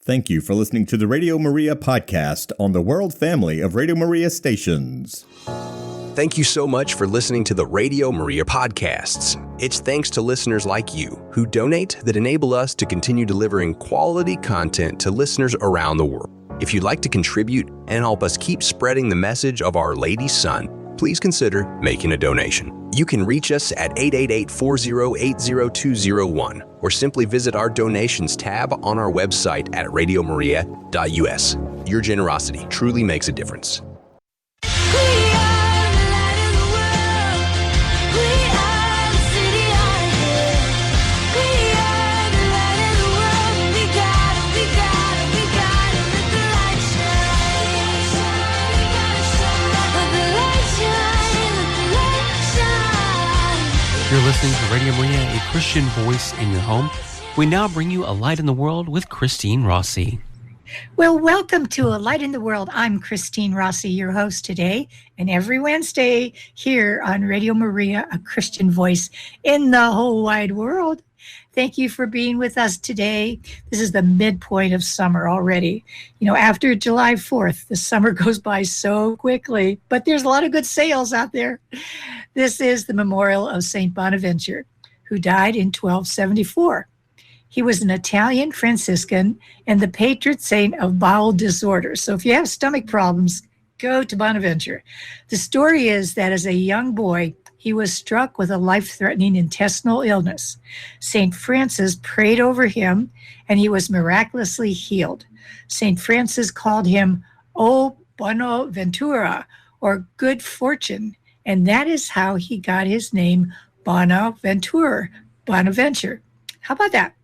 Thank you for listening to the Radio Maria podcast on the world family of Radio Maria stations. Thank you so much for listening to the Radio Maria podcasts. It's thanks to listeners like you who donate that enable us to continue delivering quality content to listeners around the world. If you'd like to contribute and help us keep spreading the message of Our Lady's Son, please consider making a donation. You can reach us at 888-408-0201 or simply visit our donations tab on our website at radiomaria.us. Your generosity truly makes a difference. You're listening to Radio Maria, a Christian voice in your home. We now bring you A Light in the World with Christine Rossi. Well, welcome to A Light in the World. I'm Christine Rossi, your host today, and every Wednesday here on Radio Maria, a Christian voice in the whole wide world. Thank you for being with us today. This is the midpoint of summer already. You know, after July 4th, the summer goes by so quickly, but there's a lot of good sales out there. This is the memorial of St. Bonaventure, who died in 1274. He was an Italian Franciscan and the patron saint of bowel disorders. So if you have stomach problems, go to Bonaventure. The story is that as a young boy, he was struck with a life-threatening intestinal illness. St. Francis prayed over him, and he was miraculously healed. St. Francis called him O Bonaventura, or good fortune, and that is how he got his name Bonaventure. How about that?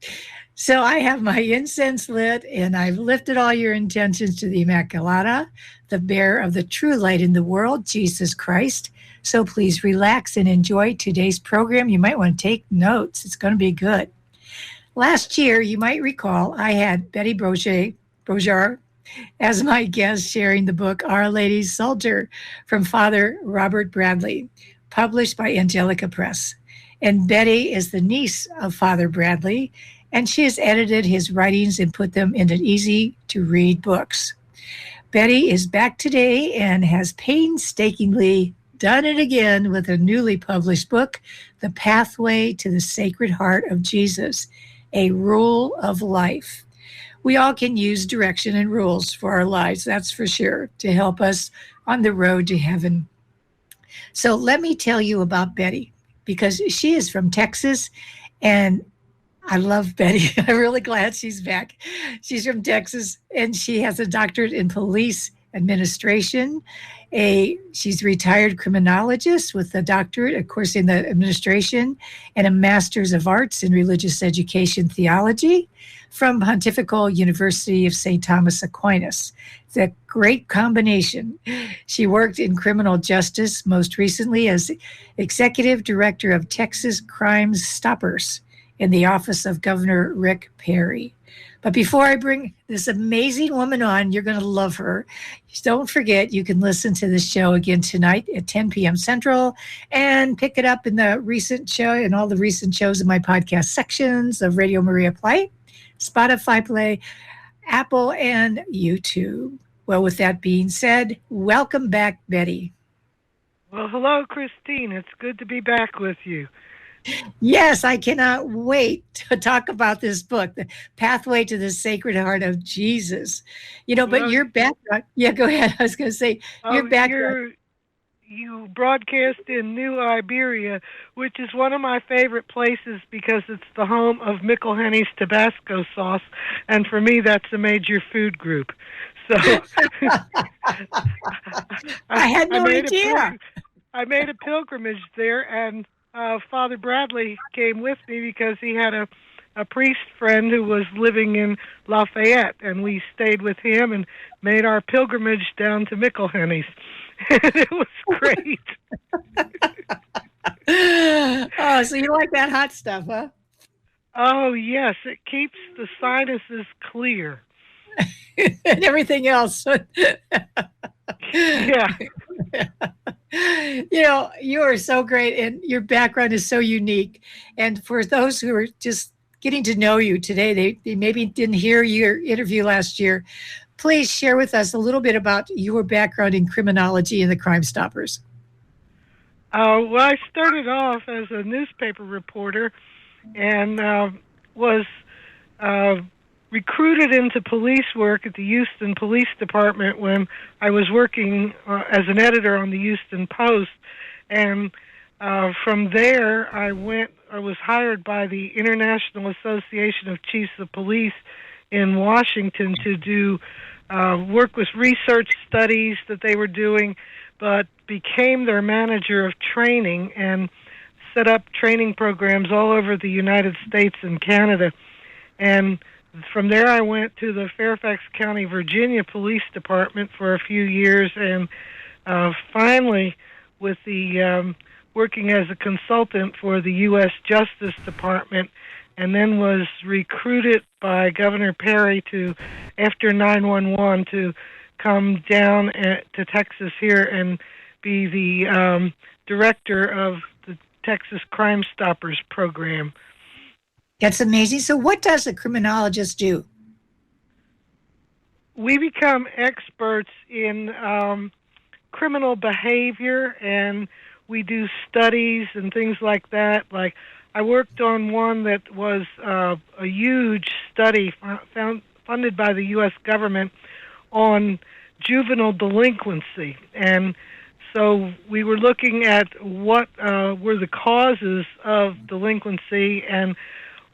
So I have my incense lit, and I've lifted all your intentions to the Immaculata, the bearer of the true light in the world, Jesus Christ. So please relax and enjoy today's program. You might want to take notes. It's going to be good. Last year, you might recall, I had Betty Borsage as my guest, sharing the book Our Lady's Psalter from Father Robert Bradley, published by Angelica Press. And Betty is the niece of Father Bradley, and she has edited his writings and put them into easy-to-read books. Betty is back today and has painstakingly done it again with a newly published book, The Pathway to the Sacred Heart of Jesus, a Rule of Life. We all can use direction and rules for our lives, that's for sure, to help us on the road to heaven. So let me tell you about Betty, because she is from Texas, and I love Betty. I'm really glad she's back. She's from Texas, and she has a doctorate in police administration. She's a retired criminologist with a doctorate, of course, in the administration, and a master's of arts in religious education theology from Pontifical University of St. Thomas Aquinas. It's a great combination. She worked in criminal justice, most recently as executive director of Texas Crime Stoppers in the office of Governor Rick Perry. But before I bring this amazing woman on, you're going to love her. Don't forget, you can listen to this show again tonight at 10 p.m. Central and pick it up in the recent show and all the recent shows in my podcast sections of Radio Maria Play, Spotify Play, Apple, and YouTube. Well, with that being said, welcome back, Betty. Well, hello, Christine. It's good to be back with you. Yes, I cannot wait to talk about this book, The Pathway to the Sacred Heart of Jesus. You know, but your background, go ahead. I was going to say, your background. You broadcast in New Iberia, which is one of my favorite places because it's the home of Michelhenny's Tabasco sauce, and for me, that's a major food group. So I had no idea. I made a pilgrimage there, and Father Bradley came with me because he had a priest friend who was living in Lafayette, and we stayed with him and made our pilgrimage down to Michelhenny's. It was great. Oh, so you like that hot stuff, huh? Oh, yes. It keeps the sinuses clear. And everything else. Yeah. You know, you are so great, and your background is so unique. And for those who are just getting to know you today. They maybe didn't hear your interview last year. Please share with us a little bit about your background in criminology and the Crime Stoppers. Well, I started off as a newspaper reporter and was recruited into police work at the Houston Police Department when I was working as an editor on the Houston Post. And from there, I was hired by the International Association of Chiefs of Police in Washington to do work with research studies that they were doing, but became their manager of training and set up training programs all over the United States and Canada. And from there, I went to the Fairfax County, Virginia Police Department for a few years, and finally, with the working as a consultant for the U.S. Justice Department, and then was recruited by Governor Perry to, after 9/11, to come down to Texas here and be the director of the Texas Crime Stoppers program. That's amazing. So what does a criminologist do? We become experts in criminal behavior, and we do studies and things like that. Like, I worked on one that was a huge study funded by the U.S. government on juvenile delinquency. And so we were looking at what were the causes of delinquency and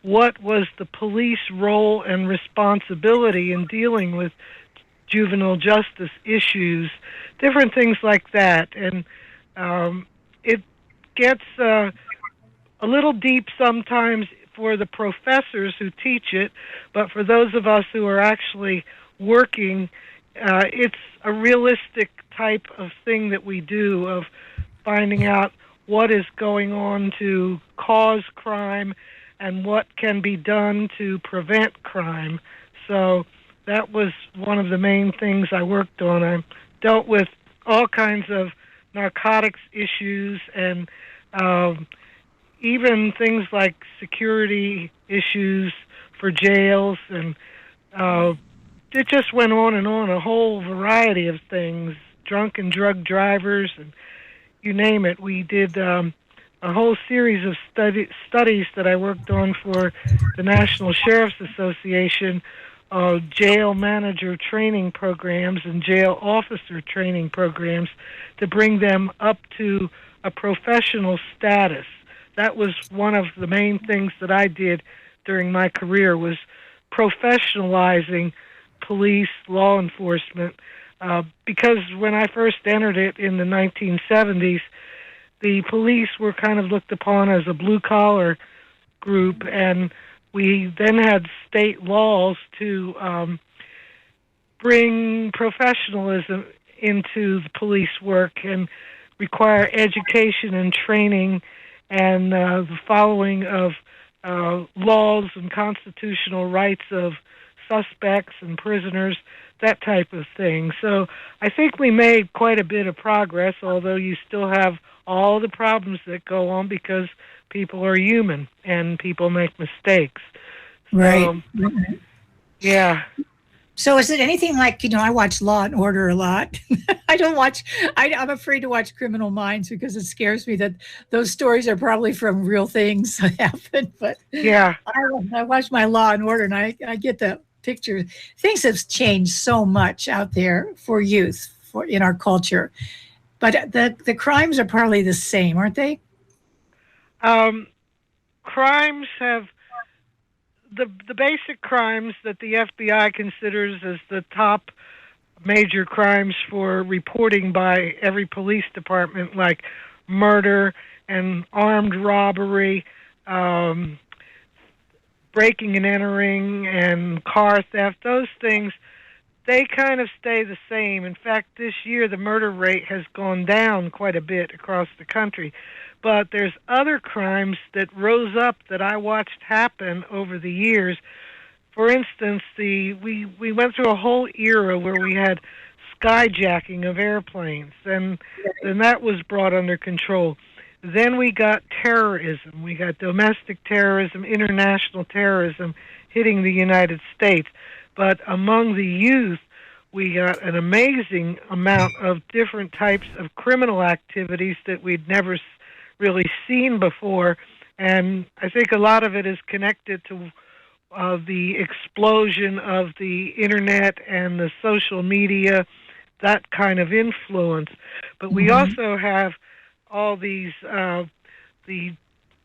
what was the police role and responsibility in dealing with juvenile justice issues, different things like that. And it gets a little deep sometimes for the professors who teach it, but for those of us who are actually working, it's a realistic type of thing that we do, of finding out what is going on to cause crime and what can be done to prevent crime. So that was one of the main things I worked on. I dealt with all kinds of narcotics issues and even things like security issues for jails, and it just went on and on, a whole variety of things, drunk and drug drivers, and you name it. We did a whole series of studies that I worked on for the National Sheriff's Association, jail manager training programs and jail officer training programs to bring them up to a professional status. That was one of the main things that I did during my career, was professionalizing police, law enforcement, because when I first entered it in the 1970s, the police were kind of looked upon as a blue-collar group, and we then had state laws to bring professionalism into the police work and require education and training and the following of laws and constitutional rights of suspects and prisoners, that type of thing. So I think we made quite a bit of progress, although you still have all the problems that go on because people are human and people make mistakes. Right. Yeah. So is it anything like, I watch Law and Order a lot. I'm afraid to watch Criminal Minds because it scares me that those stories are probably from real things that happened. But yeah, I watch my Law and Order, and I get the picture. Things have changed so much out there for youth, in our culture. But the crimes are probably the same, aren't they? Crimes have the basic crimes that the FBI considers as the top major crimes for reporting by every police department, like murder and armed robbery, breaking and entering, and car theft. Those things, they kind of stay the same. In fact, this year the murder rate has gone down quite a bit across the country. But there's other crimes that rose up that I watched happen over the years. For instance, we went through a whole era where we had skyjacking of airplanes, and that was brought under control. Then we got terrorism. We got domestic terrorism, international terrorism hitting the United States. But among the youth, we got an amazing amount of different types of criminal activities that we'd never really seen before. And I think a lot of it is connected to the explosion of the Internet and the social media, that kind of influence. But we also have all these, the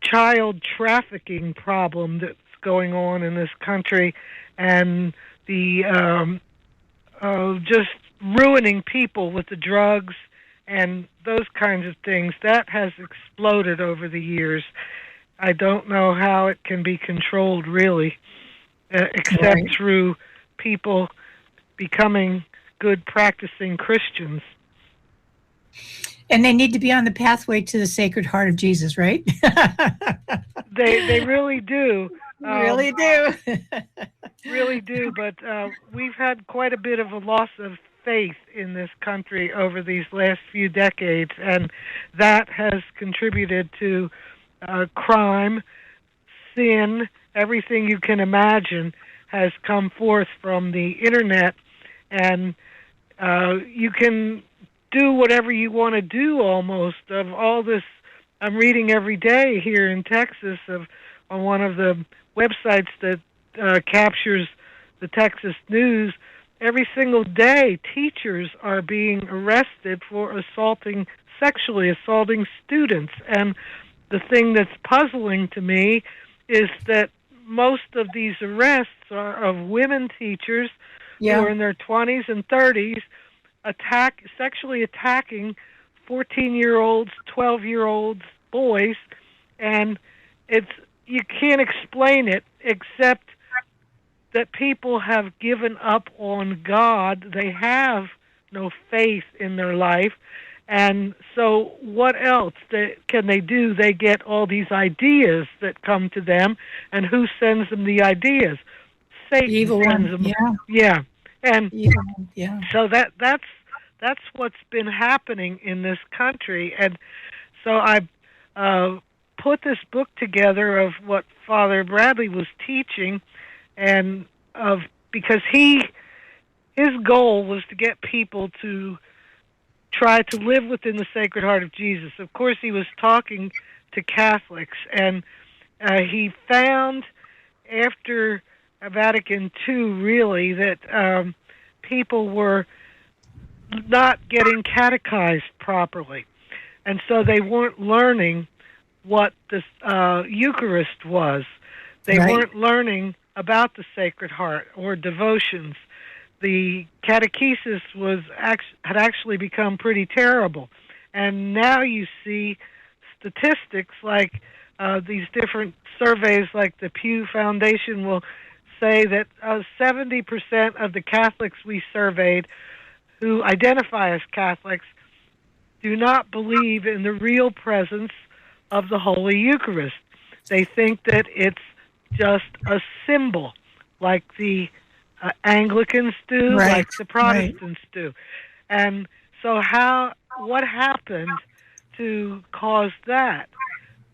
child trafficking problem that's going on in this country, and the just ruining people with the drugs and those kinds of things. That has exploded over the years. I don't know how it can be controlled, really, except through people becoming good practicing Christians. And they need to be on the pathway to the Sacred Heart of Jesus, right? They really do. Really do. Really do, but we've had quite a bit of a loss of faith in this country over these last few decades, and that has contributed to crime, sin, everything you can imagine has come forth from the Internet, and you can do whatever you want to do almost. Of all this, I'm reading every day here in Texas on one of the websites that captures the Texas news. Every single day, teachers are being arrested for sexually assaulting students. And the thing that's puzzling to me is that most of these arrests are of women teachers who are in their 20s and 30s, sexually attacking 14-year-olds, 12-year-olds, boys, and you can't explain it except that people have given up on God. They have no faith in their life, and so what else can they do? They get all these ideas that come to them, and who sends them the ideas? Satan sends them. Yeah. And so that's what's been happening in this country. And so I put this book together of what Father Bradley was teaching, and because his goal was to get people to try to live within the Sacred Heart of Jesus. Of course, he was talking to Catholics, and he found after Vatican II, really, that people were not getting catechized properly. And so they weren't learning what the Eucharist was. They weren't learning about the Sacred Heart or devotions. The catechesis had actually become pretty terrible. And now you see statistics like these different surveys, like the Pew Foundation will say that 70% of the Catholics we surveyed who identify as Catholics do not believe in the real presence of the Holy Eucharist. They think that it's just a symbol, like the Anglicans do, like the Protestants do. And so what happened to cause that?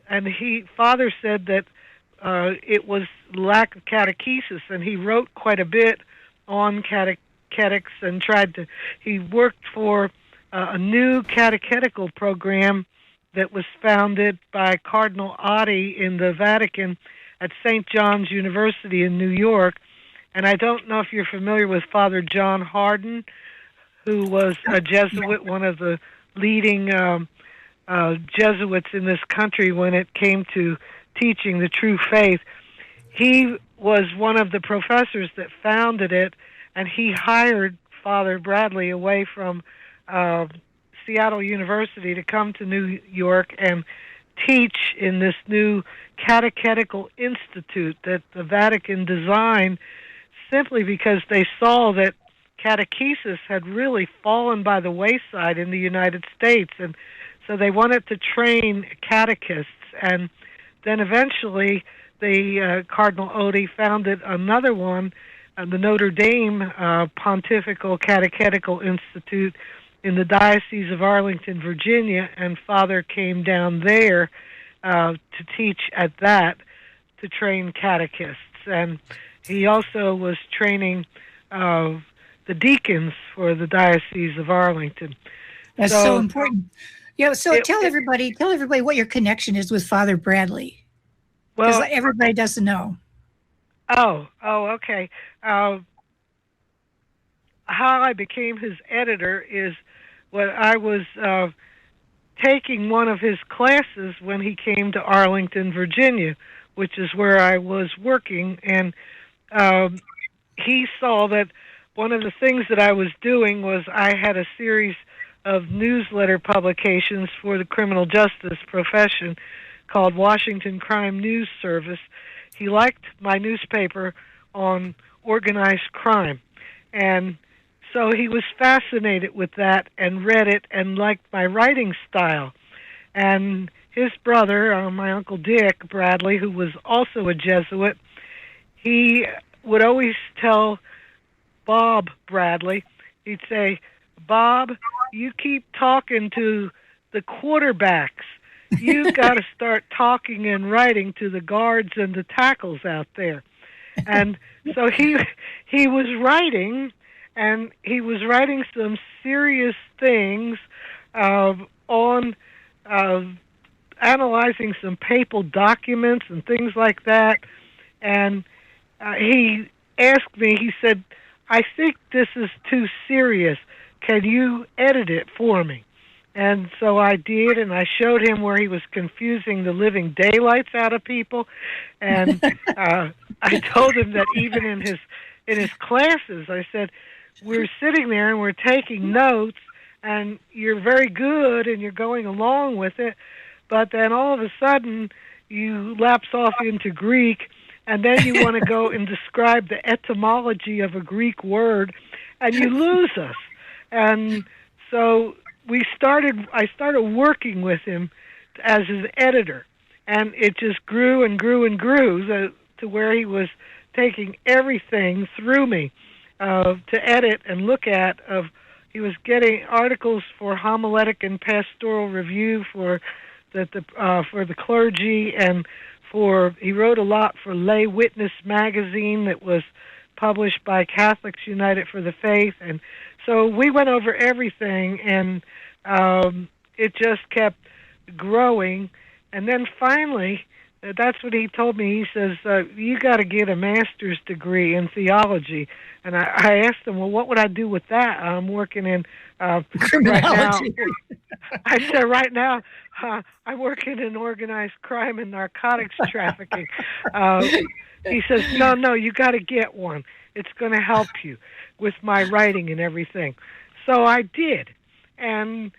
And Father said that it was lack of catechesis, and he wrote quite a bit on catechetics and he worked for a new catechetical program that was founded by Cardinal Otti in the Vatican at St. John's University in New York. And I don't know if you're familiar with Father John Hardin, who was a Jesuit, one of the leading Jesuits in this country when it came to teaching the true faith. He was one of the professors that founded it, and he hired Father Bradley away from Seattle University to come to New York and teach in this new catechetical institute that the Vatican designed, simply because they saw that catechesis had really fallen by the wayside in the United States. And so they wanted to train catechists. And then eventually the Cardinal Otti founded another one, the Notre Dame Pontifical Catechetical Institute, in the Diocese of Arlington, Virginia, and Father came down there to teach at that, to train catechists. And he also was training the deacons for the Diocese of Arlington. That's so important. Yeah, so tell everybody what your connection is with Father Bradley. Because everybody doesn't know. Oh, okay. How I became his editor is when I was taking one of his classes when he came to Arlington, Virginia, which is where I was working, and he saw that one of the things that I was doing was I had a series of newsletter publications for the criminal justice profession called Washington Crime News Service. He liked my newspaper on organized crime, and so he was fascinated with that and read it and liked my writing style. And his brother, my Uncle Dick Bradley, who was also a Jesuit, he would always tell Bob Bradley, he'd say, "Bob, you keep talking to the quarterbacks. You've got to start talking and writing to the guards and the tackles out there." And so he was writing, and he was writing some serious things on analyzing some papal documents and things like that. And he asked me, he said, "I think this is too serious. Can you edit it for me?" And so I did, and I showed him where he was confusing the living daylights out of people. And I told him that even in his classes, I said, "We're sitting there and we're taking notes, and you're very good and you're going along with it, but then all of a sudden you lapse off into Greek, and then you want to go and describe the etymology of a Greek word, and you lose us." And so I started working with him as his editor, and it just grew and grew and grew to where he was taking everything through me to edit and look at. He was getting articles for Homiletic and Pastoral Review for the clergy, and he wrote a lot for Lay Witness magazine that was published by Catholics United for the Faith. And so we went over everything, and it just kept growing. And then finally, that's what he told me. He says, "You got to get a master's degree in theology." And I asked him, "Well, what would I do with that? I'm working in criminology." I said, "Right now, I'm working in organized crime and narcotics trafficking." He says, No, you got to get one. It's going to help you with my writing and everything." So I did, and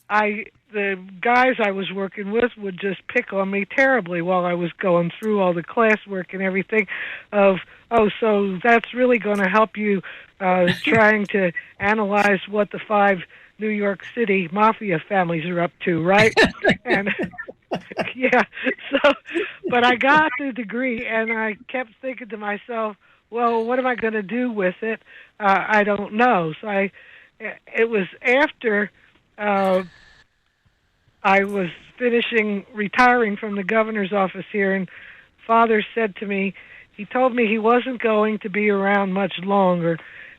the guys I was working with would just pick on me terribly while I was going through all the classwork and everything so that's really going to help you trying to analyze what the 5 New York City mafia families are up to, right? And yeah, but I got the degree, and I kept thinking to myself, well, what am I going to do with it? I don't know. So it was after I was retiring from the governor's office here, and Father said to me, he told me he wasn't going to be around much longer,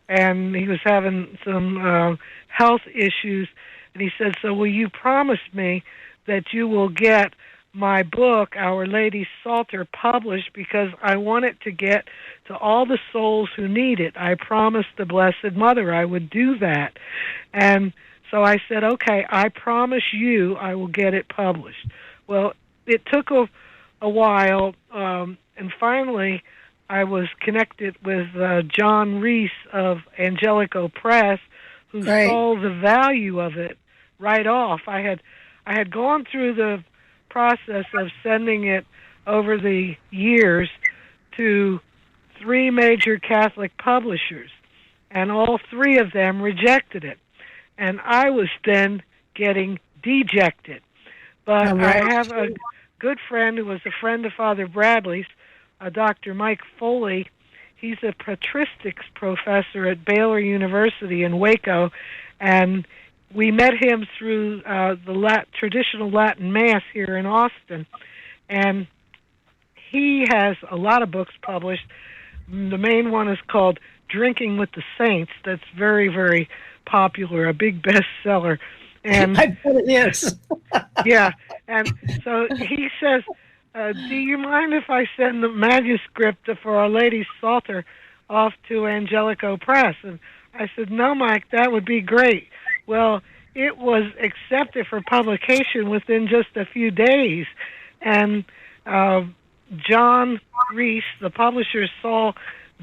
and he was having some health issues, and he said, "So will you promise me that you will get my book, Our Lady's Psalter, published, because I want it to get to all the souls who need it. I promised the Blessed Mother I would do that." And so I said, "Okay, I promise you I will get it published." Well, it took a while, and finally I was connected with John Reese of Angelico Press, who saw the value of it right off. I had gone through the process of sending it over the years to 3 major Catholic publishers, and all 3 of them rejected it. And I was then getting dejected. But I have a good friend who was a friend of Father Bradley's, Dr. Mike Foley. He's a patristics professor at Baylor University in Waco, and we met him through the traditional Latin Mass here in Austin, and he has a lot of books published. The main one is called Drinking with the Saints. That's very, very popular, a big bestseller. And I bet it is. yeah, and so he says, do you mind if I send the manuscript for Our Lady's Psalter off to Angelico Press? And I said, no, Mike, that would be great. Well, it was accepted for publication within just a few days, and John Reese, the publisher, saw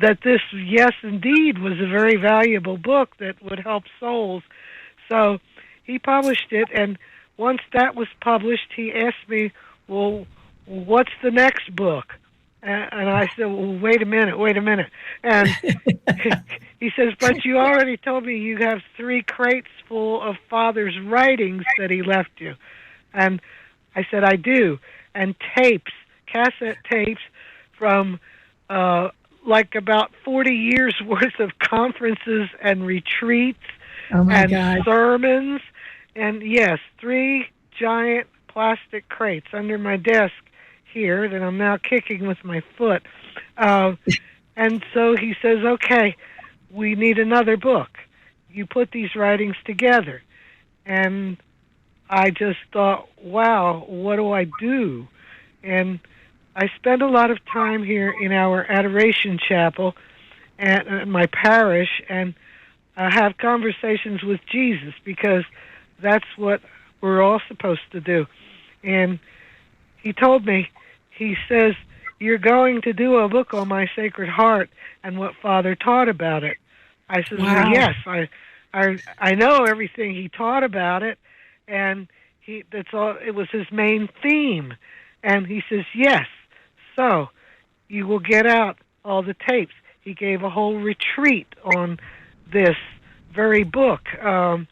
that this, yes, indeed, was a very valuable book that would help souls. So he published it, and once that was published, he asked me, well, what's the next book? And I said, well, wait a minute. And he says, but you already told me you have 3 crates full of Father's writings that he left you. And I said, I do. And tapes, cassette tapes from like about 40 years worth of conferences and retreats and God. sermons. And yes, 3 giant plastic crates under my desk here that I'm now kicking with my foot. And so he says, okay, we need another book. You put these writings together. And I just thought, wow, what do I do? And I spend a lot of time here in our Adoration Chapel at my parish, and I have conversations with Jesus, because that's what we're all supposed to do. And he told me, he says, you're going to do a book on my Sacred Heart and what Father taught about it. I said, wow. well, yes, I know everything he taught about it, and that's all. It was his main theme. And he says, yes, so you will get out all the tapes. He gave a whole retreat on this very book, on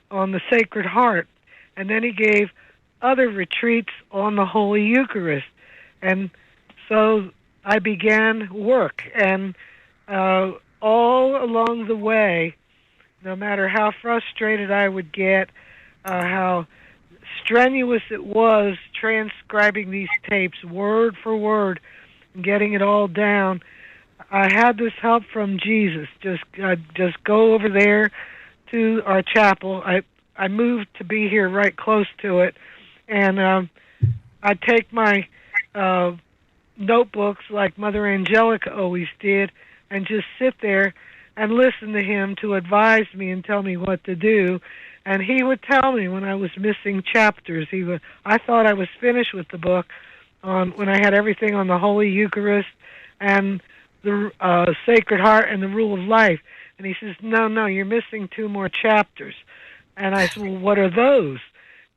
the Sacred Heart. And then he gave other retreats on the Holy Eucharist. And so I began work. And all along the way, no matter how frustrated I would get, how strenuous it was transcribing these tapes word for word and getting it all down, I had this help from Jesus. Just go over there to our chapel. I moved to be here right close to it, and I'd take my notebooks like Mother Angelica always did and just sit there and listen to him to advise me and tell me what to do. And he would tell me when I was missing chapters. I thought I was finished with the book when I had everything on the Holy Eucharist and the Sacred Heart and the Rule of Life. And he says, no, you're missing 2 more chapters. And I said, well, what are those?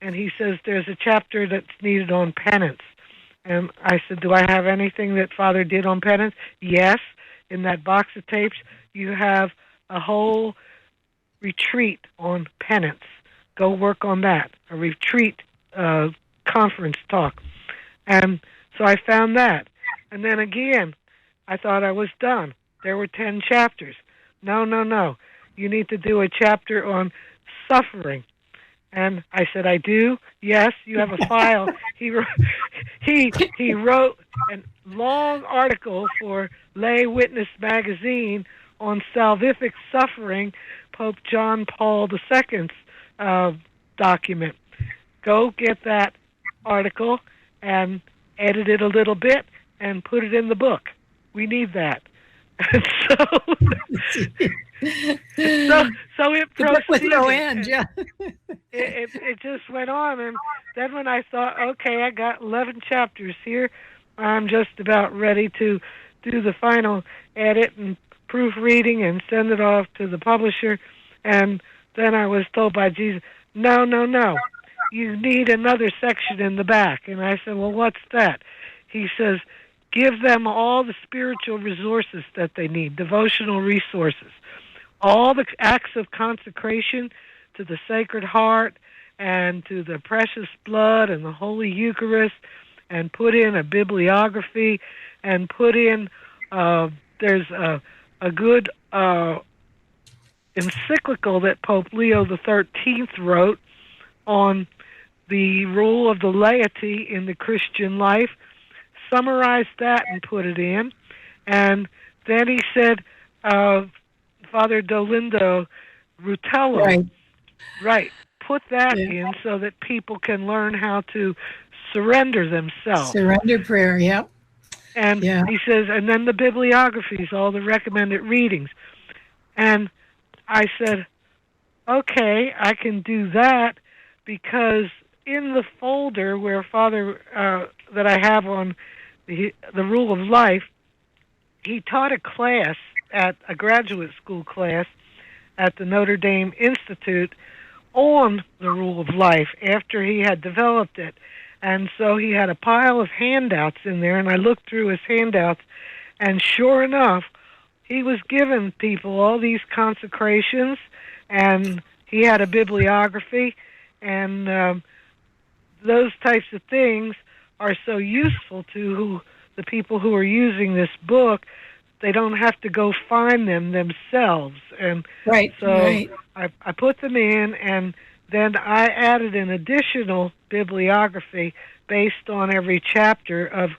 And he says, there's a chapter that's needed on penance. And I said, do I have anything that Father did on penance? Yes. In that box of tapes, you have a whole retreat on penance. Go work on that. A retreat conference talk. And so I found that. And then again, I thought I was done. There were 10 chapters. No. You need to do a chapter on suffering. And I said, I do? Yes, you have a file. He wrote a long article for Lay Witness magazine on salvific suffering, Pope John Paul II's document. Go get that article and edit it a little bit and put it in the book. We need that. So it proceeded. With no end, yeah. It just went on, and then when I thought, okay, I got 11 chapters here, I'm just about ready to do the final edit and proofreading and send it off to the publisher. And then I was told by Jesus, no, you need another section in the back. And I said, well, what's that? He says, give them all the spiritual resources that they need, devotional resources, all the acts of consecration to the Sacred Heart and to the precious blood and the Holy Eucharist, and put in a bibliography, and put in, there's a good encyclical that Pope Leo XIII wrote on the role of the laity in the Christian life, summarized that and put it in. And then he said, Father Dolindo Rutello, right, put that in so that people can learn how to surrender themselves. Surrender prayer, yep. And he says, and then the bibliographies, all the recommended readings. And I said, okay, I can do that, because in the folder where Father, that I have on the rule of life, he taught a class, at a graduate school class at the Notre Dame Institute, on the rule of life after he had developed it. And so he had a pile of handouts in there, and I looked through his handouts, and sure enough, he was giving people all these consecrations, and he had a bibliography, and those types of things are so useful to the people who are using this book. They don't have to go find them themselves. And I put them in, and then I added an additional bibliography based on every chapter of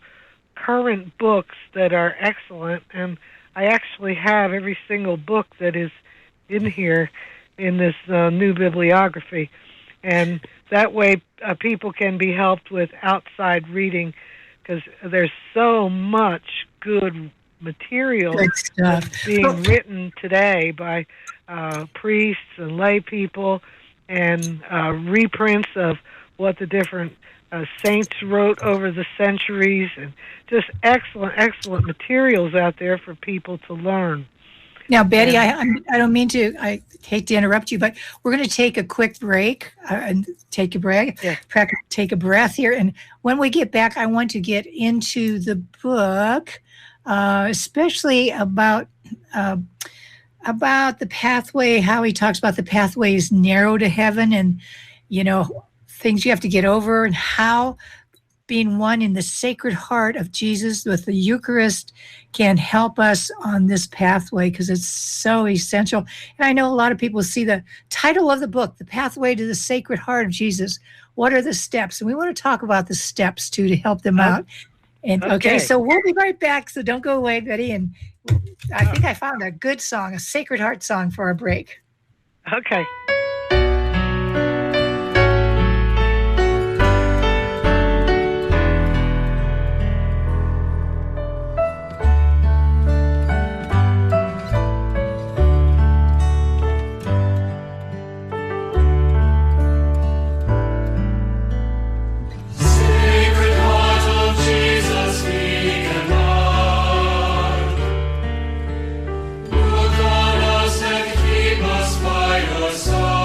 current books that are excellent. And I actually have every single book that is in here in this new bibliography. And that way people can be helped with outside reading, because there's so much good material that's being written today by priests and lay people, and reprints of what the different saints wrote over the centuries, and just excellent materials out there for people to learn. Now, Betty, I don't mean to, I hate to interrupt you, but we're going to take a quick break and take a break, take a breath here. And when we get back, I want to get into the book, especially about the pathway, how he talks about the pathway is narrow to heaven, and, you know, things you have to get over, and how being one in the Sacred Heart of Jesus with the Eucharist can help us on this pathway, because it's so essential. And I know a lot of people see the title of the book, The Pathway to the Sacred Heart of Jesus. What are the steps? And we want to talk about the steps, too, to help them out. And okay, so we'll be right back, so don't go away, Betty. And I think I found a good song, a Sacred Heart song for our break. Okay. Look on us and keep us by your side.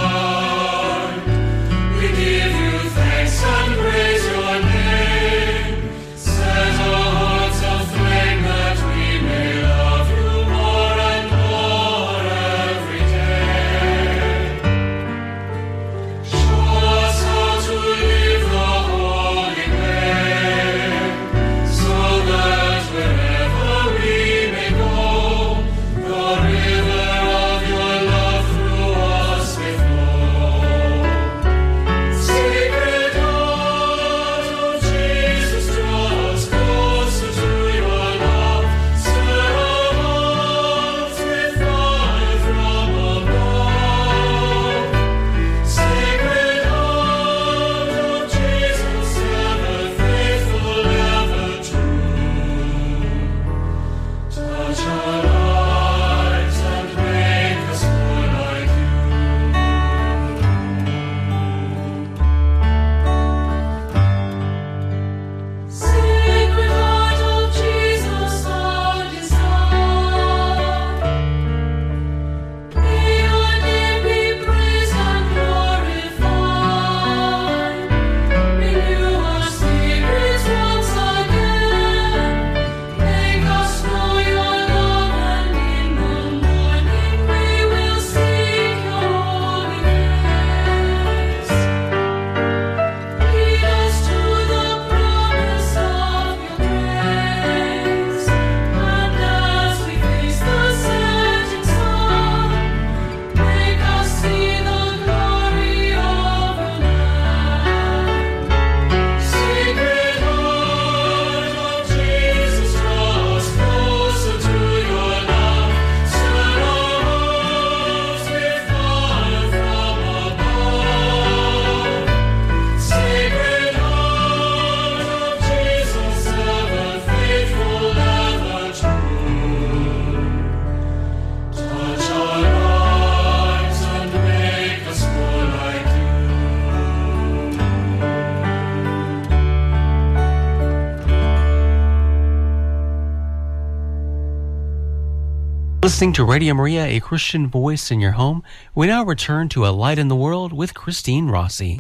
listening to Radio Maria, a Christian voice in your home. We now return to A Light in the World with Christine Rossi.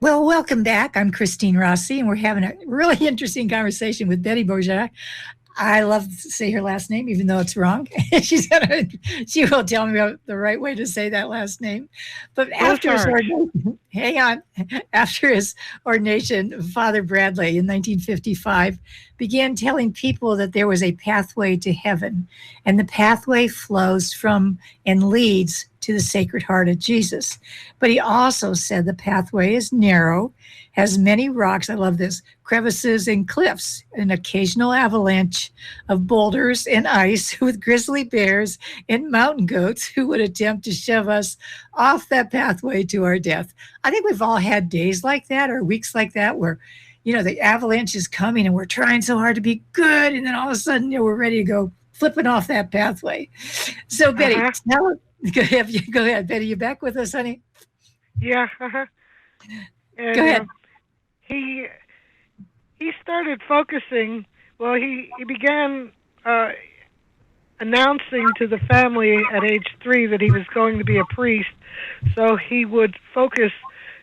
Well, welcome back. I'm Christine Rossi, and we're having a really interesting conversation with Betty Borsage. I love to say her last name, even though it's wrong. She will tell me the right way to say that last name. But after his ordination, Father Bradley in 1955 began telling people that there was a pathway to heaven, and the pathway flows from and leads to the Sacred Heart of Jesus. But he also said the pathway is narrow, has many rocks, I love this, crevices and cliffs, an occasional avalanche of boulders and ice with grizzly bears and mountain goats who would attempt to shove us off that pathway to our death. I think we've all had days like that or weeks like that where, the avalanche is coming and we're trying so hard to be good, and then all of a sudden, we're ready to go flipping off that pathway. So, Betty, now go ahead, Betty. You back with us, honey? Yeah. And, go ahead. He started focusing. Well, he began announcing to the family at age 3 that he was going to be a priest. So he would focus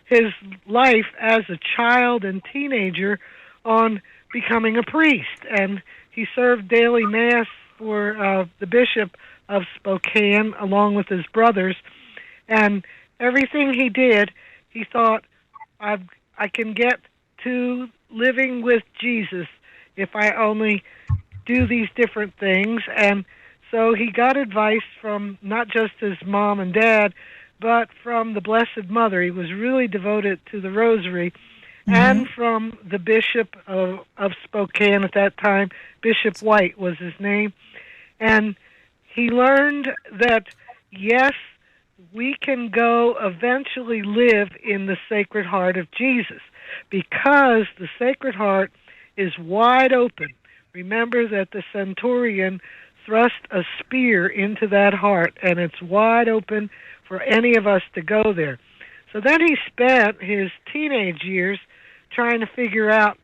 his life as a child and teenager on becoming a priest. And he served daily mass for the bishop of Spokane along with his brothers. And everything he did, he thought, I can get to living with Jesus if I only do these different things. And so he got advice from not just his mom and dad, but from the Blessed Mother. He was really devoted to the Rosary, and from the Bishop of Spokane at that time. Bishop White was his name. And he learned that, yes, we can go eventually live in the Sacred Heart of Jesus, because the Sacred Heart is wide open. Remember that the centurion thrust a spear into that heart, and it's wide open for any of us to go there. So then he spent his teenage years trying to figure out,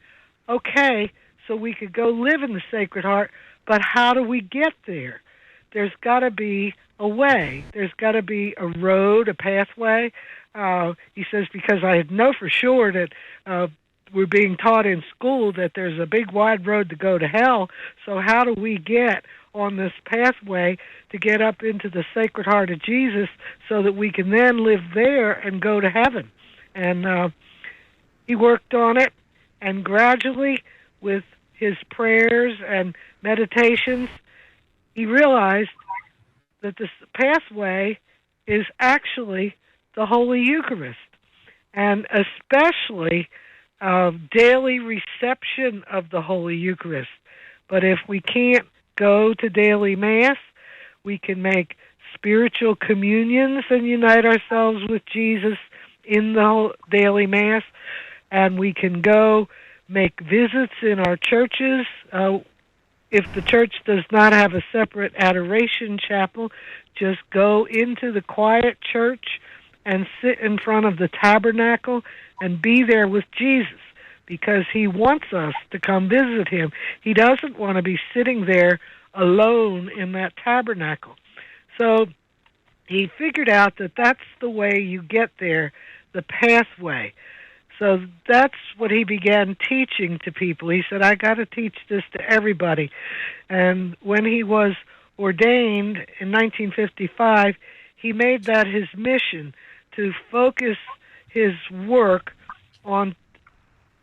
okay, so we could go live in the Sacred Heart, but how do we get there? There's got to be a way. There's got to be a road, a pathway. He says, because I know for sure that we're being taught in school that there's a big wide road to go to hell, so how do we get on this pathway to get up into the Sacred Heart of Jesus so that we can then live there and go to heaven? And he worked on it, and gradually, with his prayers and meditations, he realized that this pathway is actually the Holy Eucharist, and especially daily reception of the Holy Eucharist. But if we can't go to daily Mass, we can make spiritual communions and unite ourselves with Jesus in the daily Mass, and we can go make visits in our churches. If the church does not have a separate adoration chapel, just go into the quiet church and sit in front of the tabernacle and be there with Jesus, because he wants us to come visit him. He doesn't want to be sitting there alone in that tabernacle. So he figured out that that's the way you get there, the pathway. So that's what he began teaching to people. He said, I got to teach this to everybody. And when he was ordained in 1955, he made that his mission, to focus his work on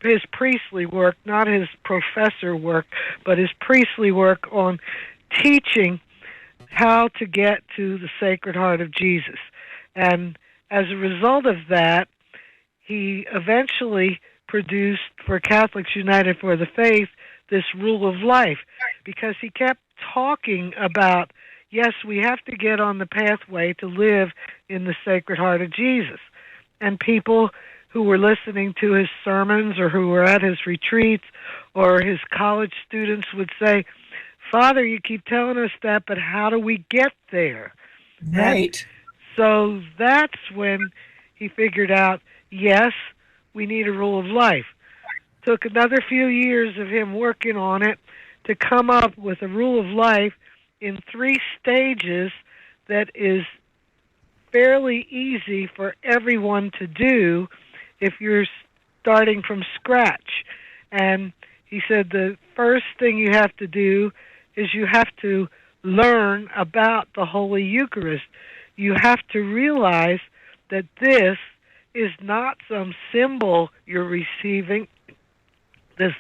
his priestly work, not his professor work, but his priestly work on teaching how to get to the Sacred Heart of Jesus. And as a result of that, he eventually produced for Catholics United for the Faith this rule of life, because he kept talking about, yes, we have to get on the pathway to live in the Sacred Heart of Jesus. And people who were listening to his sermons or who were at his retreats or his college students would say, Father, you keep telling us that, but how do we get there? Right. And so that's when he figured out, yes, we need a rule of life. Took another few years of him working on it to come up with a rule of life in 3 stages that is fairly easy for everyone to do if you're starting from scratch. And he said the first thing you have to do is you have to learn about the Holy Eucharist. You have to realize that this is not some symbol you're receiving. This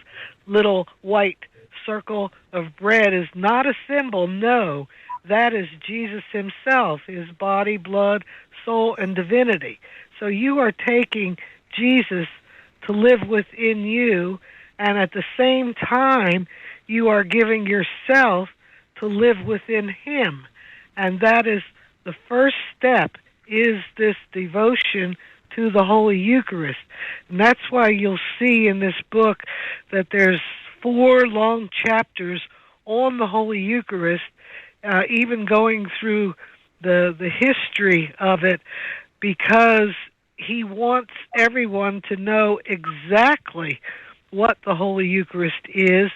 little white circle of bread is not a symbol. No, that is Jesus himself, his body, blood, soul, and divinity. So you are taking Jesus to live within you, and at the same time, you are giving yourself to live within him. And that is the first step, is this devotion to the Holy Eucharist. And that's why you'll see in this book that there's 4 long chapters on the Holy Eucharist, even going through the history of it, because he wants everyone to know exactly what the Holy Eucharist is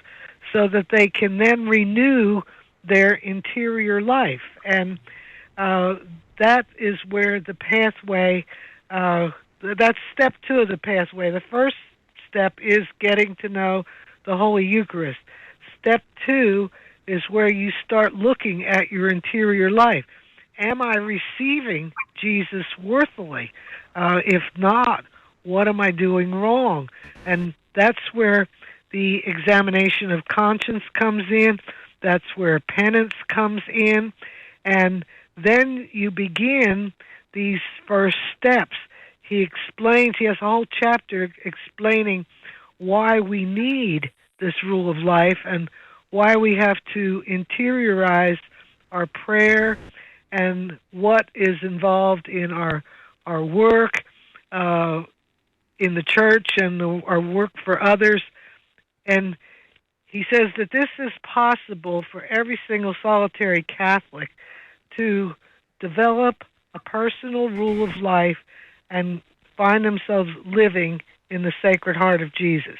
so that they can then renew their interior life. And that is where the pathway, that's step 2 of the pathway. The first step is getting to know the Holy Eucharist. Step 2 is where you start looking at your interior life. Am I receiving Jesus worthily? If not, what am I doing wrong? And that's where the examination of conscience comes in. That's where penance comes in. And then you begin these first steps. He explains, he has a whole chapter explaining why we need this rule of life and why we have to interiorize our prayer and what is involved in our work in the church and our work for others. And he says that this is possible for every single solitary Catholic to develop a personal rule of life and find themselves living in the Sacred Heart of Jesus.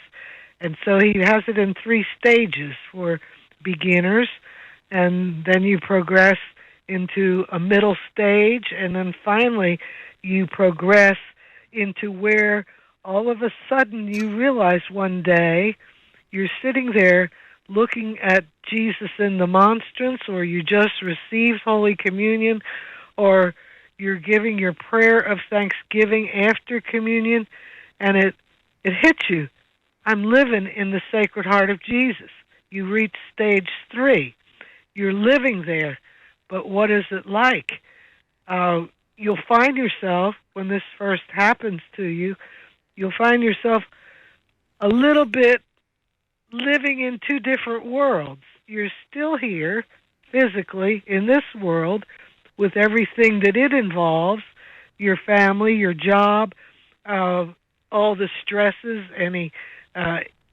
And so he has it in 3 stages for beginners, and then you progress into a middle stage, and then finally you progress into where all of a sudden you realize one day you're sitting there looking at Jesus in the monstrance, or you just received Holy Communion, or you're giving your prayer of thanksgiving after communion, and it hits you. I'm living in the Sacred Heart of Jesus. You reach stage 3. You're living there, but what is it like? You'll find yourself, when this first happens to you, you'll find yourself a little bit living in 2 different worlds. You're still here, physically, in this world, with everything that it involves, your family, your job, all the stresses, any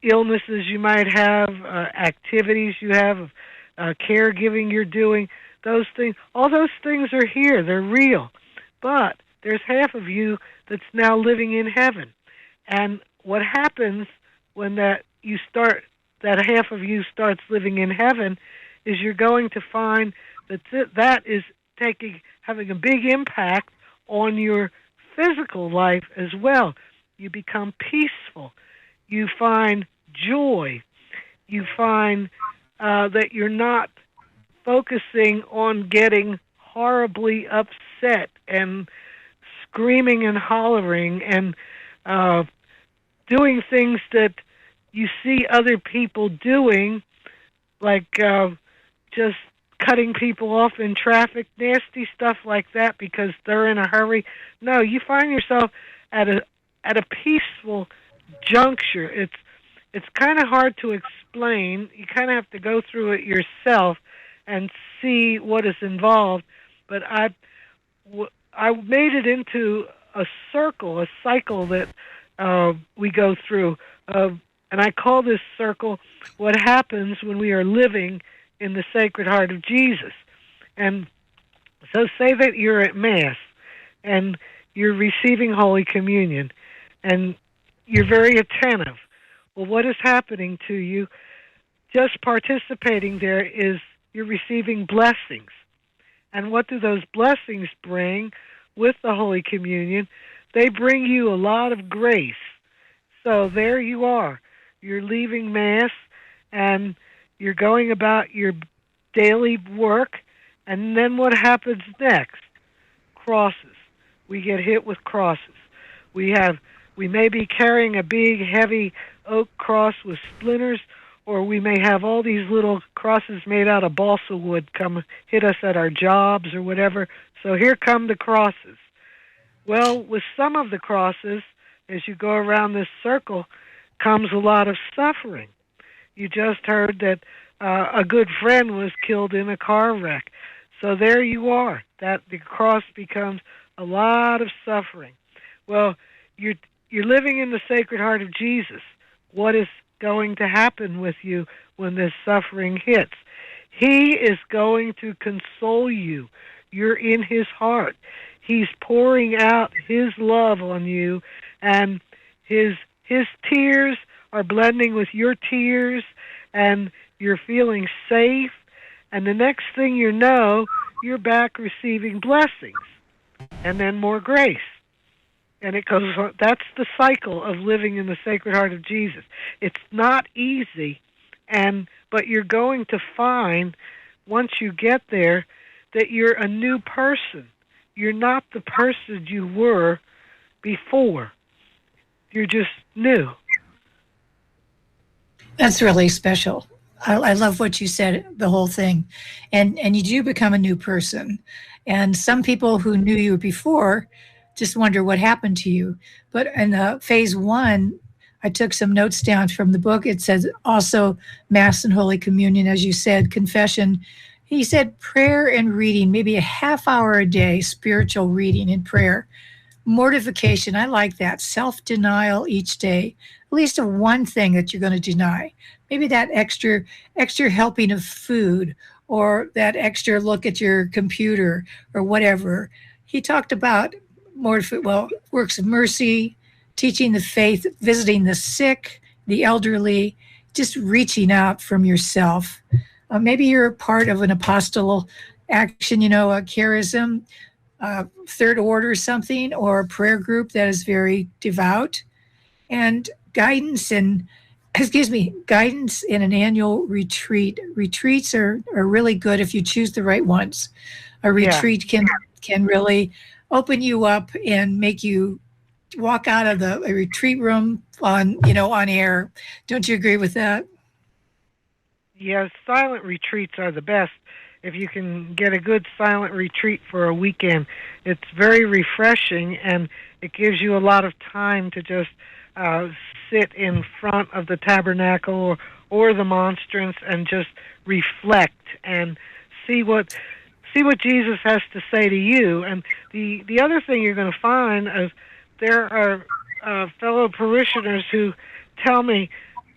illnesses you might have, activities you have, caregiving you're doing, those things, all those things are here. They're real. But there's half of you that's now living in heaven. And what happens when that half of you starts living in heaven is you're going to find that that is having a big impact on your physical life as well. You become peaceful. You find joy. You find that you're not focusing on getting horribly upset and screaming and hollering and doing things that you see other people doing, like just cutting people off in traffic, nasty stuff like that because they're in a hurry. No, you find yourself at a peaceful juncture. It's kind of hard to explain. You kind of have to go through it yourself and see what is involved. But I made it into a cycle that we go through. And I call this circle what happens when we are living in the Sacred Heart of Jesus. And so say that you're at Mass and you're receiving Holy Communion and you're very attentive. Well, what is happening to you? Just participating there is you're receiving blessings. And what do those blessings bring with the Holy Communion? They bring you a lot of grace. So there you are. You're leaving Mass, and you're going about your daily work, and then what happens next? Crosses. We get hit with crosses. We may be carrying a big, heavy oak cross with splinters, or we may have all these little crosses made out of balsa wood come hit us at our jobs or whatever. So here come the crosses. Well, with some of the crosses, as you go around this circle, comes a lot of suffering. You just heard that a good friend was killed in a car wreck. So there you are. That the cross becomes a lot of suffering. Well, you're living in the Sacred Heart of Jesus. What is going to happen with you when this suffering hits? He is going to console you. You're in his heart. He's pouring out his love on you, and his tears are blending with your tears, and you're feeling safe. And the next thing you know, you're back receiving blessings, and then more grace. And it goes on. That's the cycle of living in the Sacred Heart of Jesus. It's not easy, but you're going to find, once you get there, that you're a new person. You're not the person you were before. You're just new. That's really special. I love what you said, the whole thing. And you do become a new person. And some people who knew you before just wonder what happened to you. But in phase 1, I took some notes down from the book. It says also Mass and Holy Communion, as you said, confession. He said prayer and reading, maybe a half hour a day, spiritual reading and prayer. Mortification, I like that. Self-denial each day, at least of one thing that you're going to deny. Maybe that extra helping of food, or that extra look at your computer, or whatever. He talked about works of mercy, teaching the faith, visiting the sick, the elderly, just reaching out from yourself. Maybe you're a part of an apostolic action, a charism, third order something, or a prayer group that is very devout, and guidance in an annual retreat. Retreats are really good if you choose the right ones. A retreat can really open you up and make you walk out of a retreat room on air. Don't you agree with that? Yes, silent retreats are the best. If you can get a good silent retreat for a weekend, it's very refreshing, and it gives you a lot of time to just sit in front of the tabernacle or the monstrance and just reflect and see what Jesus has to say to you. And the other thing you're going to find is there are fellow parishioners who tell me,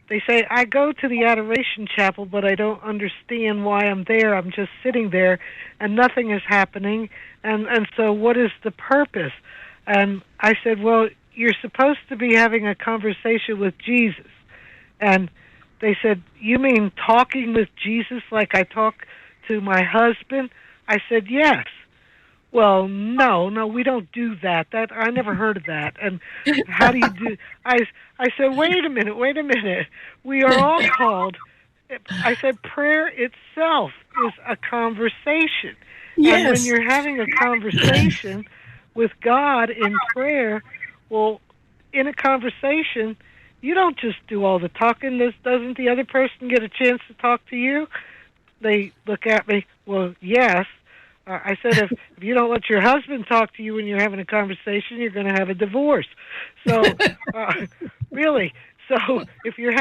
they say, I go to the Adoration Chapel, but I don't understand why I'm there. I'm just sitting there, and nothing is happening. And so what is the purpose? And I said, well, you're supposed to be having a conversation with Jesus. And they said, you mean talking with Jesus like I talk to my husband? I said, yes. Well, no, we don't do that. I never heard of that. And how do you do? I said, wait a minute. We are all called. I said, prayer itself is a conversation. Yes. And when you're having a conversation with God in prayer, well, in a conversation, you don't just do all the talking. Doesn't the other person get a chance to talk to you? They look at me, well, yes. I said, if you don't let your husband talk to you when you're having a conversation, you're going to have a divorce. So, really, so if you're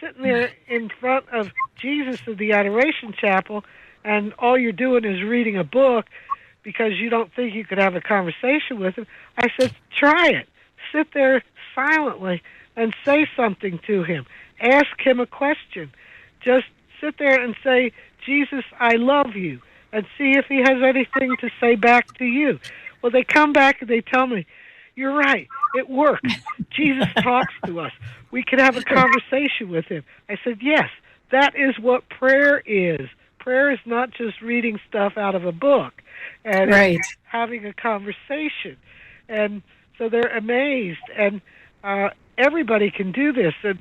sitting there in front of Jesus at the Adoration Chapel, and all you're doing is reading a book because you don't think you could have a conversation with him, I said, try it. Sit there silently and say something to him. Ask him a question. Just sit there and say, Jesus, I love you, and see if he has anything to say back to you. Well, they come back and they tell me, you're right, it works. Jesus talks to us. We can have a conversation with him. I said, yes, that is what prayer is. prayer is not just reading stuff out of a book and Right. having a conversation. And so they're amazed. And everybody can do this. And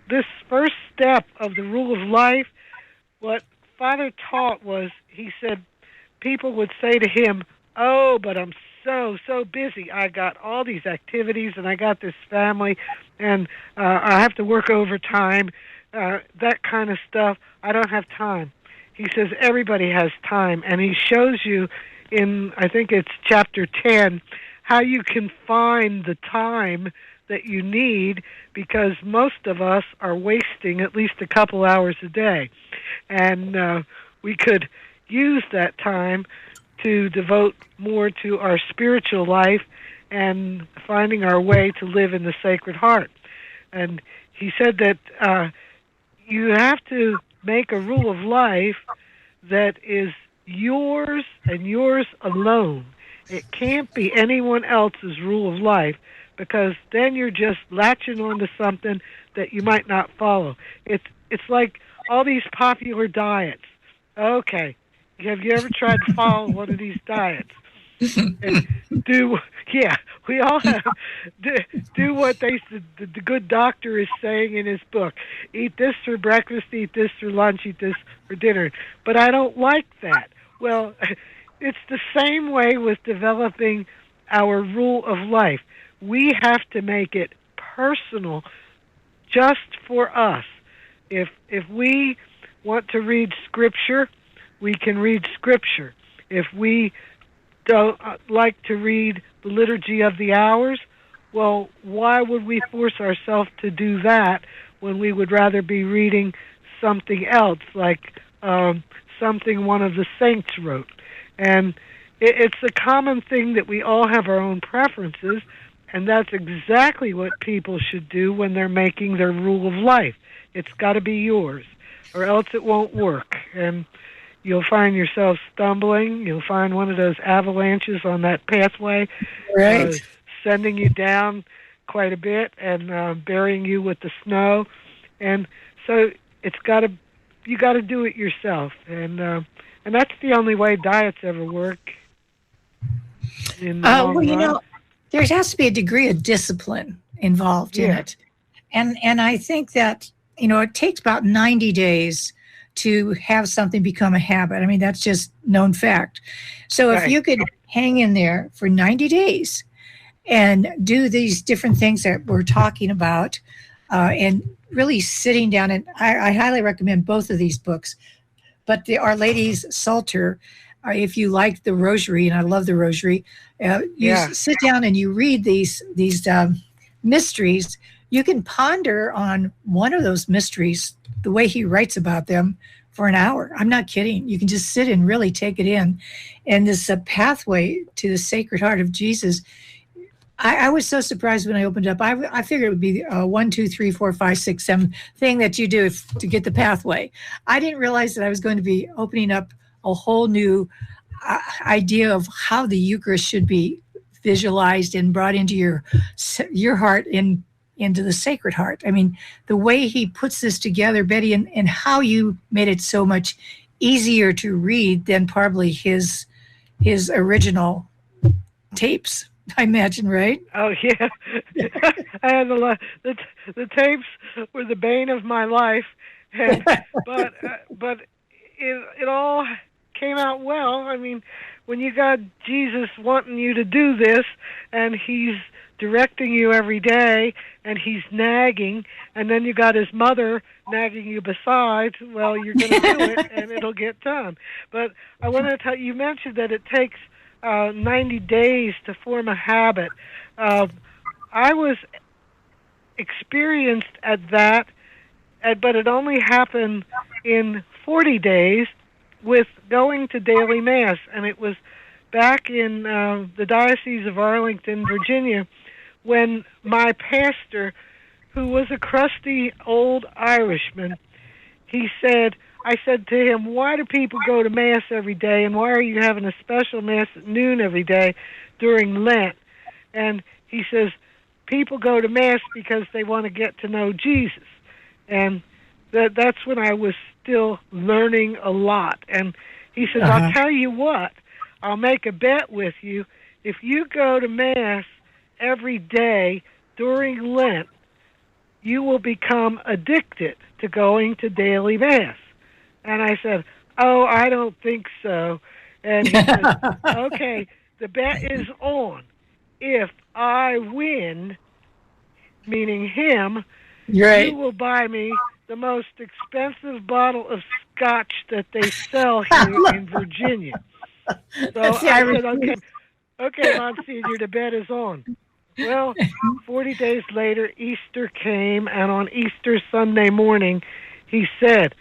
this first step of the rule of life, what Father taught was, he said, people would say to him, "Oh, but I'm so busy. I got all these activities, and I got this family, and I have to work overtime, that kind of stuff. I don't have time." He says everybody has time, and he shows you in, I think it's chapter 10, how you can find the time that you need, because most of us are wasting at least a couple hours a day. And we could use that time to devote more to our spiritual life and finding our way to live in the Sacred Heart. And he said that you have to make a rule of life that is yours and yours alone. It can't be anyone else's rule of life, because then you're just latching onto something that you might not follow. It's like all these popular diets. Okay, have you ever tried to follow one of these diets? And we all have. Do what the good doctor is saying in his book. Eat this for breakfast, eat this for lunch, eat this for dinner. But I don't like that. Well, it's the same way with developing our rule of life. We have to make it personal, just for us. If we want to read Scripture, we can read Scripture. If we don't like to read the Liturgy of the Hours, well, why would we force ourselves to do that when we would rather be reading something else, like something one of the saints wrote? And it's a common thing that we all have our own preferences, and that's exactly what people should do when they're making their rule of life. It's got to be yours, or else it won't work. And you'll find yourself stumbling. You'll find one of those avalanches on that pathway, Right. sending you down quite a bit and burying you with the snow. And so you got to do it yourself. And that's the only way diets ever work. Well, there has to be a degree of discipline involved in it. And I think that, it takes about 90 days to have something become a habit. I mean, that's just known fact. So if you could hang in there for 90 days and do these different things that we're talking about, and really sitting down, and I highly recommend both of these books. But the Our Lady's Psalter, if you like the Rosary, and I love the Rosary, you sit down and you read these mysteries. You can ponder on one of those mysteries, the way he writes about them, for an hour. I'm not kidding. You can just sit and really take it in. And this pathway to the Sacred Heart of Jesus, I was so surprised when I opened up. I figured it would be a 1, 2, 3, 4, 5, 6, 7 thing that you do to get the pathway. I didn't realize that I was going to be opening up a whole new idea of how the Eucharist should be visualized and brought into your heart and into the Sacred Heart. I mean, the way he puts this together, Betty, and how you made it so much easier to read than probably his original tapes, I imagine, right? Oh, yeah. I had the tapes were the bane of my life, but it all came out well. I mean, when you got Jesus wanting you to do this, and he's directing you every day, and he's nagging, and then you got his mother nagging you besides, well, you're going to do it, and it'll get done. But I want to tell you, mentioned that it takes 90 days to form a habit. I was experienced at that, but it only happened in 40 days with going to daily Mass, and it was back in the Diocese of Arlington, Virginia, when my pastor, who was a crusty old Irishman, I said to him, "Why do people go to Mass every day, and why are you having a special Mass at noon every day during Lent?" And he says, "People go to Mass because they want to get to know Jesus." And that's when I was still learning a lot. And he says, I'll tell you what, I'll make a bet with you. If you go to Mass every day during Lent, you will become addicted to going to daily Mass. And I said, oh, I don't think so. And he said, okay, the bet is on. If I win, meaning him, Right. you will buy me the most expensive bottle of scotch that they sell here in Virginia. So I said, okay, Monsignor, the bet is on. Well, 40 days later, Easter came, and on Easter Sunday morning, he said,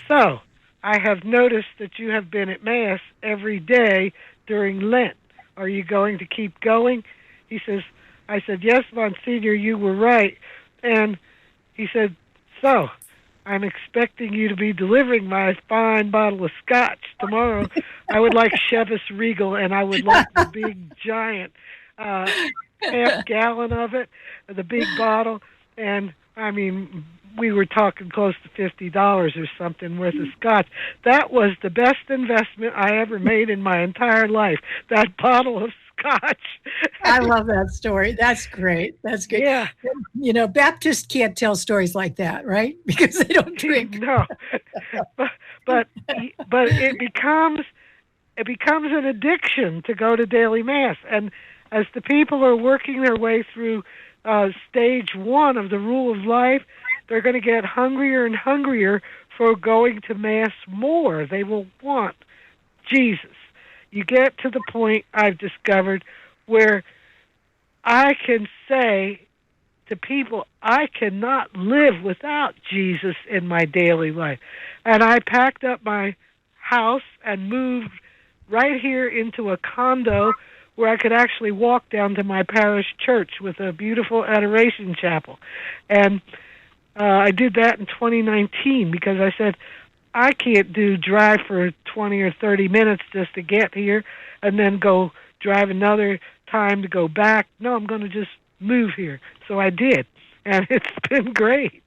so, I have noticed that you have been at Mass every day during Lent. Are you going to keep going? He says, I said, yes, Monsignor, you were right. And he said, so, I'm expecting you to be delivering my fine bottle of scotch tomorrow. I would like Chivas Regal, and I would like the big, giant half-gallon of it, the big bottle. And, I mean, we were talking close to $50 or something worth of scotch. That was the best investment I ever made in my entire life, that bottle of scotch. I love that story. That's great. That's great. Yeah. You know, Baptists can't tell stories like that, right? Because they don't drink. No. but it becomes an addiction to go to daily Mass. And as the people are working their way through stage 1 of the rule of life, they're going to get hungrier and hungrier for going to Mass more. They will want Jesus. You get to the point, I've discovered, where I can say to people, I cannot live without Jesus in my daily life. And I packed up my house and moved right here into a condo where I could actually walk down to my parish church with a beautiful adoration chapel. And I did that in 2019 because I said, I can't drive for 20 or 30 minutes just to get here and then go drive another time to go back. No, I'm going to just move here. So I did, and it's been great.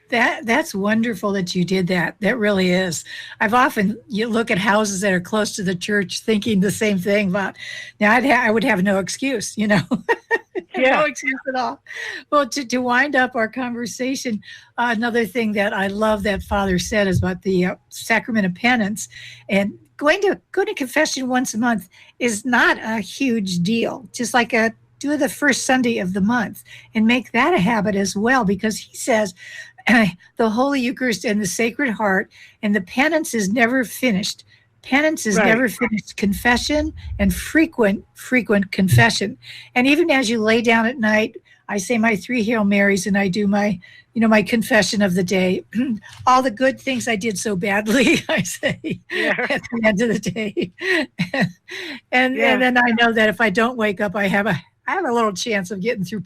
That's wonderful that you did that. That really is. You look at houses that are close to the church thinking the same thing about, now I would have no excuse, you know. Yeah. No excuse at all. Well, to wind up our conversation, another thing that I love that Father said is about the sacrament of penance, and going to confession once a month is not a huge deal. Just like do the first Sunday of the month and make that a habit as well, because he says the Holy Eucharist and the Sacred Heart and the penance is never finished. Penance is never finished. Confession and frequent confession. And even as you lay down at night, I say my 3 Hail Marys and I do my confession of the day. All the good things I did so badly, I say at the end of the day. And then I know that if I don't wake up, I have a little chance of getting through,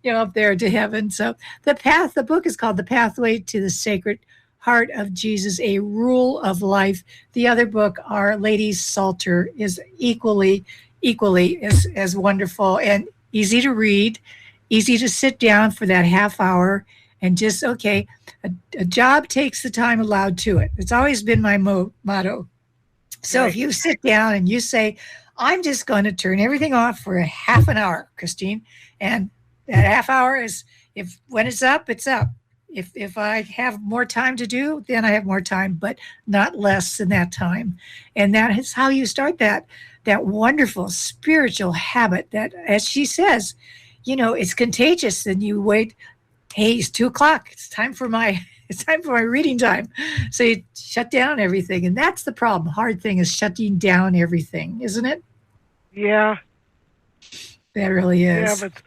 up there to heaven. So the book is called The Pathway to the Sacred Heart of Jesus, A Rule of Life. The other book, Our Lady's Psalter, is equally as wonderful and easy to read, easy to sit down for that half hour and just, a job takes the time allowed to it. It's always been my motto. So if you sit down and you say, I'm just going to turn everything off for a half an hour, Christine, and that half hour is, when it's up, it's up. If I have more time to do, then I have more time, but not less than that time. And that is how you start that wonderful spiritual habit that, as she says, it's contagious. And you wait, hey, it's 2:00. It's time for my reading time. So you shut down everything. And that's the problem. Hard thing is shutting down everything, isn't it? Yeah. That really is. Yeah, but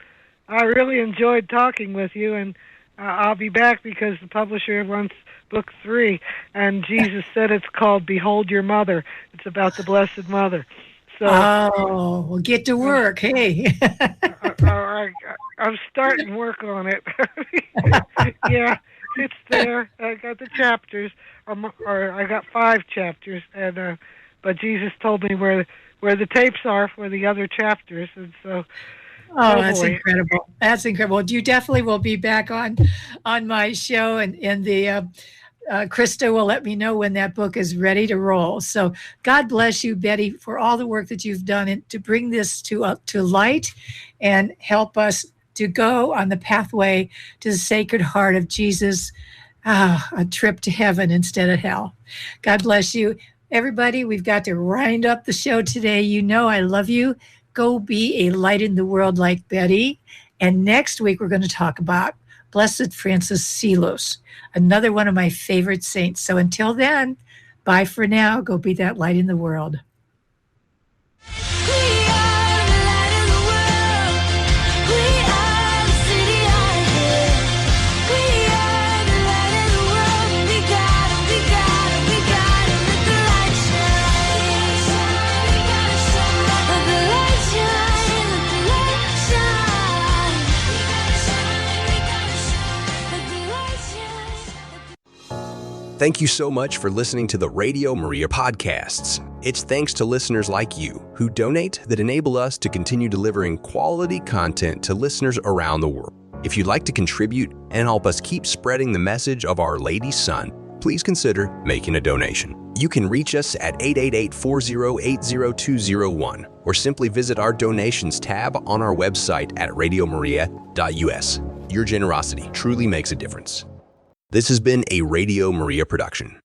I really enjoyed talking with you, and I'll be back because the publisher wants book 3, and Jesus said it's called Behold Your Mother. It's about the Blessed Mother. So, we'll get to work. Hey. I'm starting work on it. Yeah, it's there. I got the chapters, or I got 5 chapters, and but Jesus told me where the tapes are for the other chapters, and so Oh, that's boy. incredible. That's incredible. You definitely will be back on my show, and the Krista will let me know when that book is ready to roll. So God bless you, Betty, for all the work that you've done and to bring this to light and help us to go on the pathway to the Sacred Heart of Jesus, a trip to heaven instead of hell. God bless you. Everybody, we've got to wind up the show today. You know I love you. Go be a light in the world like Betty. And next week, we're going to talk about Blessed Francis Sealos, another one of my favorite saints. So until then, bye for now. Go be that light in the world. Thank you so much for listening to the Radio Maria podcasts. It's thanks to listeners like you who donate that enable us to continue delivering quality content to listeners around the world. If you'd like to contribute and help us keep spreading the message of Our Lady's Son, please consider making a donation. You can reach us at 888-40-80201 or simply visit our donations tab on our website at radiomaria.us. Your generosity truly makes a difference. This has been a Radio Maria production.